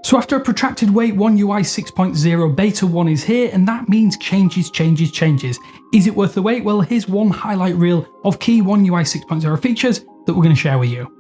So after a protracted wait, One UI 6.0 Beta 1 is here, and that means changes. Is it worth the wait? Well, here's one highlight reel of key One UI 6.0 features that we're going to share with you.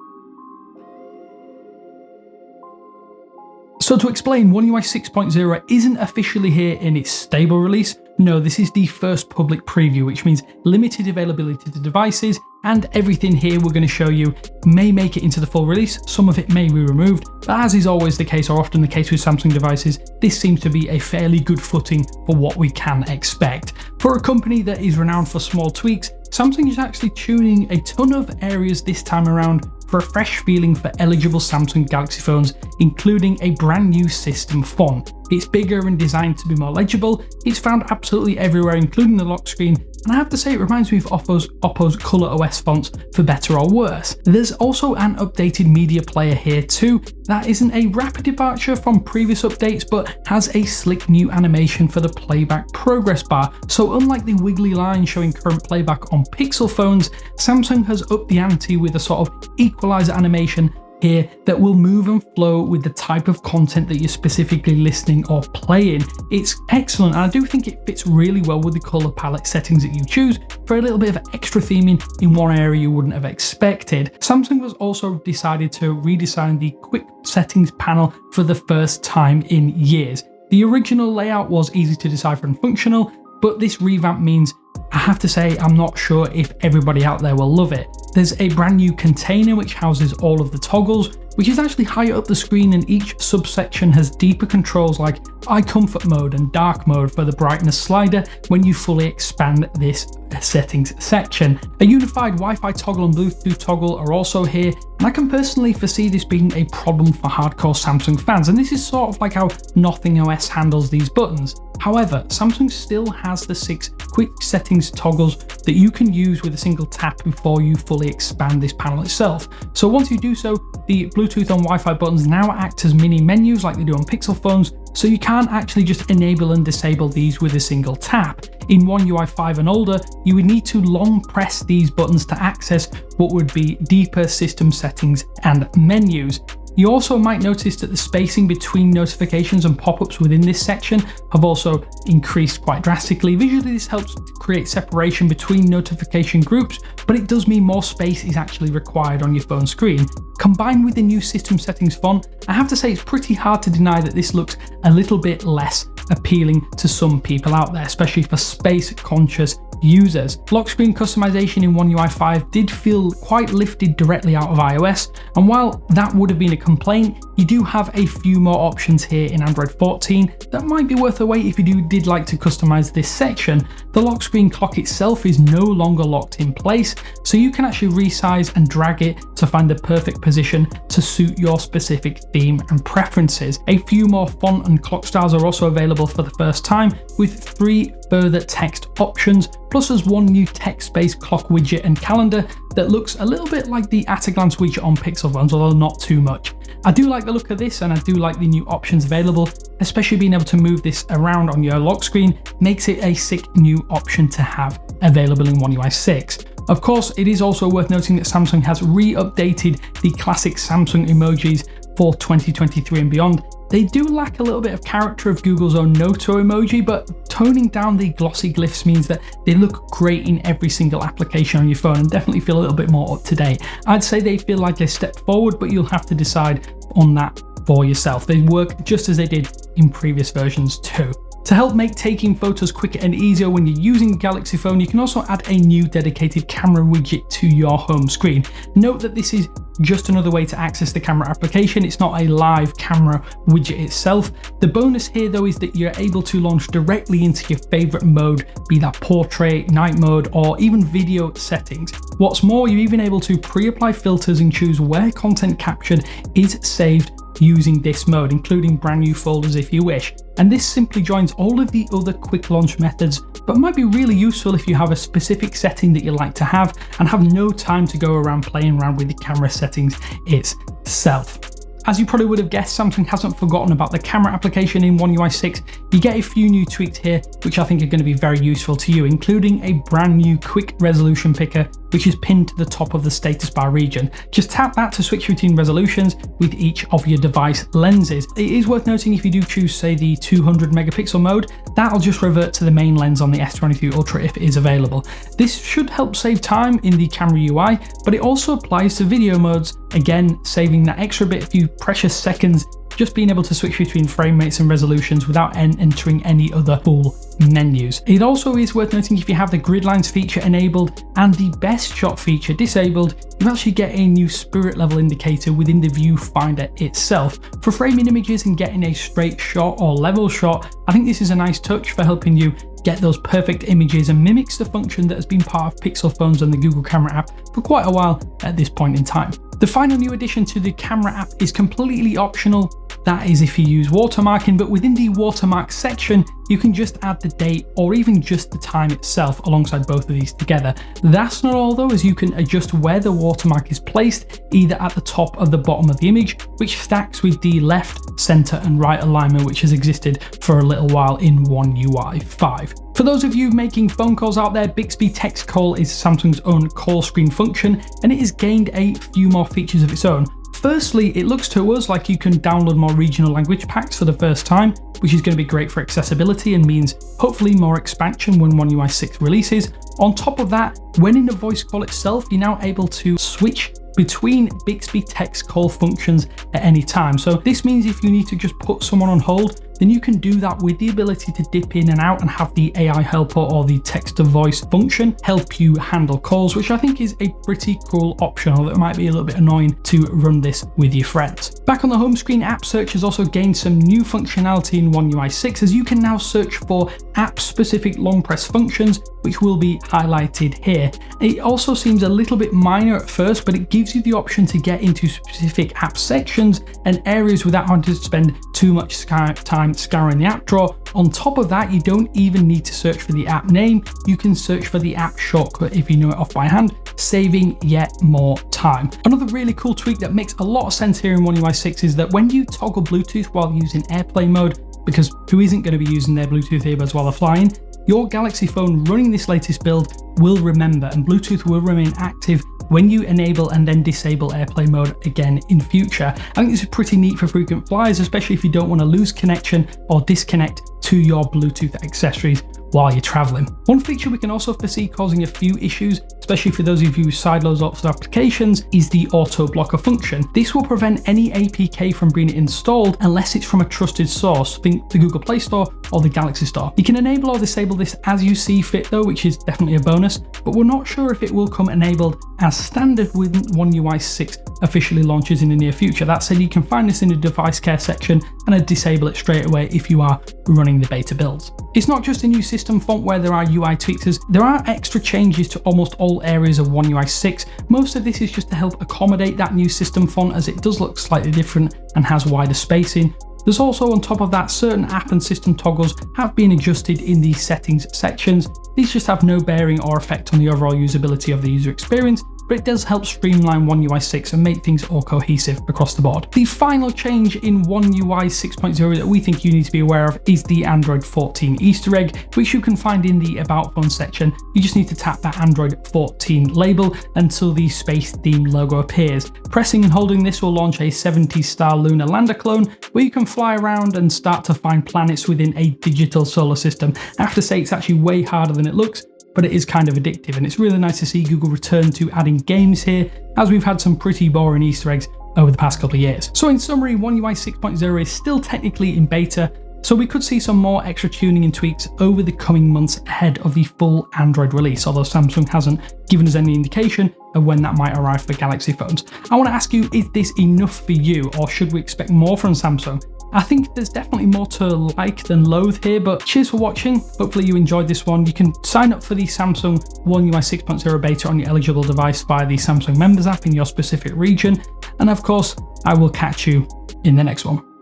So to explain, One UI 6.0 isn't officially here in its stable release. No, this is the first public preview, which means limited availability to devices, and everything here we're going to show you may make it into the full release. Some of it may be removed, but as is always the case, or often the case with Samsung devices, this seems to be a fairly good footing for what we can expect. For a company that is renowned for small tweaks, Samsung is actually tuning a ton of areas this time around for a fresh feeling for eligible Samsung Galaxy phones, including a brand new system font. It's bigger and designed to be more legible. It's found absolutely everywhere, including the lock screen, and I have to say it reminds me of Oppo's ColorOS fonts, for better or worse. There's also an updated media player here too. That isn't a rapid departure from previous updates, but has a slick new animation for the playback progress bar. So unlike the wiggly line showing current playback on Pixel phones, Samsung has upped the ante with a sort of equalizer animation here that will move and flow with the type of content that you're specifically listening or playing. It's excellent, and I do think it fits really well with the color palette settings that you choose for a little bit of extra theming in one area you wouldn't have expected. Samsung has also decided to redesign the quick settings panel for the first time in years. The original layout was easy to decipher and functional, but this revamp means, I have to say, I'm not sure if everybody out there will love it. There's a brand new container which houses all of the toggles, which is actually higher up the screen, and each subsection has deeper controls like eye comfort mode and dark mode for the brightness slider when you fully expand this settings section. A unified Wi-Fi toggle and Bluetooth toggle are also here, and I can personally foresee this being a problem for hardcore Samsung fans, and this is sort of like how Nothing OS handles these buttons. However, Samsung still has the 6 quick settings toggles that you can use with a single tap before you fully expand this panel itself. So once you do so, the Bluetooth and Wi-Fi buttons now act as mini menus like they do on Pixel phones, so you can't actually just enable and disable these with a single tap. In One UI 5 and older, you would need to long press these buttons to access what would be deeper system settings and menus. You also might notice that the spacing between notifications and pop-ups within this section have also increased quite drastically. Visually, this helps create separation between notification groups, but it does mean more space is actually required on your phone screen. Combined with the new system settings font, I have to say it's pretty hard to deny that this looks a little bit less appealing to some people out there, especially for space-conscious users. Lock screen customization in One UI 5 did feel quite lifted directly out of iOS, and while that would have been a complaint, you do have a few more options here in Android 14 that might be worth a wait if you did like to customize this section. The lock screen clock itself is no longer locked in place, so you can actually resize and drag it to find the perfect position to suit your specific theme and preferences. A few more font and clock styles are also available for the first time, with 3 further text options, plus there's one new text-based clock widget and calendar that looks a little bit like the at-a-glance widget on Pixel phones, although not too much. I do like the look of this, and I do like the new options available, especially being able to move this around on your lock screen makes it a sick new option to have available in One UI 6. Of course, it is also worth noting that Samsung has re-updated the classic Samsung emojis for 2023 and beyond. They do lack a little bit of character of Google's own Noto emoji, but toning down the glossy glyphs means that they look great in every single application on your phone and definitely feel a little bit more up to date. I'd say they feel like a step forward, but you'll have to decide on that for yourself. They work just as they did in previous versions too. To help make taking photos quicker and easier when you're using a Galaxy phone, you can also add a new dedicated camera widget to your home screen. Note that this is just another way to access the camera application. It's not a live camera widget itself. The bonus here though is that you're able to launch directly into your favorite mode, be that portrait, night mode, or even video settings. What's more, you're even able to pre-apply filters and choose where content captured is saved using this mode, including brand new folders if you wish. And this simply joins all of the other quick launch methods, but might be really useful if you have a specific setting that you like to have and have no time to go around playing around with the camera settings itself. As you probably would have guessed, Samsung hasn't forgotten about the camera application in One UI 6. You get a few new tweaks here, which I think are going to be very useful to you, including a brand new quick resolution picker, which is pinned to the top of the status bar region. Just tap that to switch between resolutions with each of your device lenses. It is worth noting if you do choose, say, the 200 megapixel mode, that'll just revert to the main lens on the S23 Ultra if it is available. This should help save time in the camera UI, but it also applies to video modes, again saving that extra bit, a few precious seconds, just being able to switch between frame rates and resolutions without entering any other full menus. It also is worth noting if you have the grid lines feature enabled and the best shot feature disabled, you actually get a new spirit level indicator within the viewfinder itself. For framing images and getting a straight shot or level shot, I think this is a nice touch for helping you get those perfect images and mimics the function that has been part of Pixel phones and the Google Camera app for quite a while at this point in time. The final new addition to the camera app is completely optional. That is if you use watermarking, but within the watermark section, you can just add the date or even just the time itself alongside both of these together. That's not all though, as you can adjust where the watermark is placed, either at the top or the bottom of the image, which stacks with the left, center and right alignment, which has existed for a little while in One UI 5. For those of you making phone calls out there, Bixby Text Call is Samsung's own call screen function, and it has gained a few more features of its own. Firstly, it looks to us like you can download more regional language packs for the first time, which is going to be great for accessibility and means hopefully more expansion when One UI 6 releases. On top of that, when in the voice call itself, you're now able to switch between Bixby text call functions at any time. So this means if you need to just put someone on hold, then you can do that with the ability to dip in and out and have the AI helper or the text to voice function help you handle calls, which I think is a pretty cool option, although it might be a little bit annoying to run this with your friends. Back on the home screen, app search has also gained some new functionality in One UI 6, as you can now search for app specific long press functions, which will be highlighted here. It also seems a little bit minor at first, but it gives you the option to get into specific app sections and areas without having to spend too much time scouring the app drawer. On top of that, you don't even need to search for the app name. You can search for the app shortcut if you know it off by hand, saving yet more time. Another really cool tweak that makes a lot of sense here in One UI 6 is that when you toggle Bluetooth while using airplane mode, because who isn't going to be using their Bluetooth earbuds while they're flying, your Galaxy phone running this latest build will remember, and Bluetooth will remain active when you enable and then disable airplane mode again in future. I think this is pretty neat for frequent flyers, especially if you don't want to lose connection or disconnect to your Bluetooth accessories while you're traveling. One feature we can also foresee causing a few issues, especially for those of you who sideload lots of applications, is the AutoBlocker function. This will prevent any APK from being installed unless it's from a trusted source, think the Google Play Store or the Galaxy Store. You can enable or disable this as you see fit though, which is definitely a bonus, but we're not sure if it will come enabled as standard when One UI 6 officially launches in the near future. That said, you can find this in the device care section and disable it straight away if you are running the beta builds. It's not just a new system font where there are UI tweaks, there are extra changes to almost all areas of One UI 6. Most of this is just to help accommodate that new system font, as it does look slightly different and has wider spacing. There's also, on top of that, certain app and system toggles have been adjusted in the settings sections. These just have no bearing or effect on the overall usability of the user experience, but it does help streamline One UI 6 and make things all cohesive across the board. The final change in One UI 6.0 that we think you need to be aware of is the Android 14 Easter egg, which you can find in the About Phone section. You just need to tap that Android 14 label until the space theme logo appears. Pressing and holding this will launch a 70s style lunar lander clone where you can fly around and start to find planets within a digital solar system. I have to say, it's actually way harder than it looks, but it is kind of addictive, and it's really nice to see Google return to adding games here, as we've had some pretty boring Easter eggs over the past couple of years. So in summary, One UI 6.0 is still technically in beta, so we could see some more extra tuning and tweaks over the coming months ahead of the full Android release, although Samsung hasn't given us any indication of when that might arrive for Galaxy phones. I want to ask you, is this enough for you, or should we expect more from Samsung? I think there's definitely more to like than loathe here, but cheers for watching. Hopefully you enjoyed this one. You can sign up for the Samsung One UI 6.0 beta on your eligible device via the Samsung Members app in your specific region. And of course, I will catch you in the next one.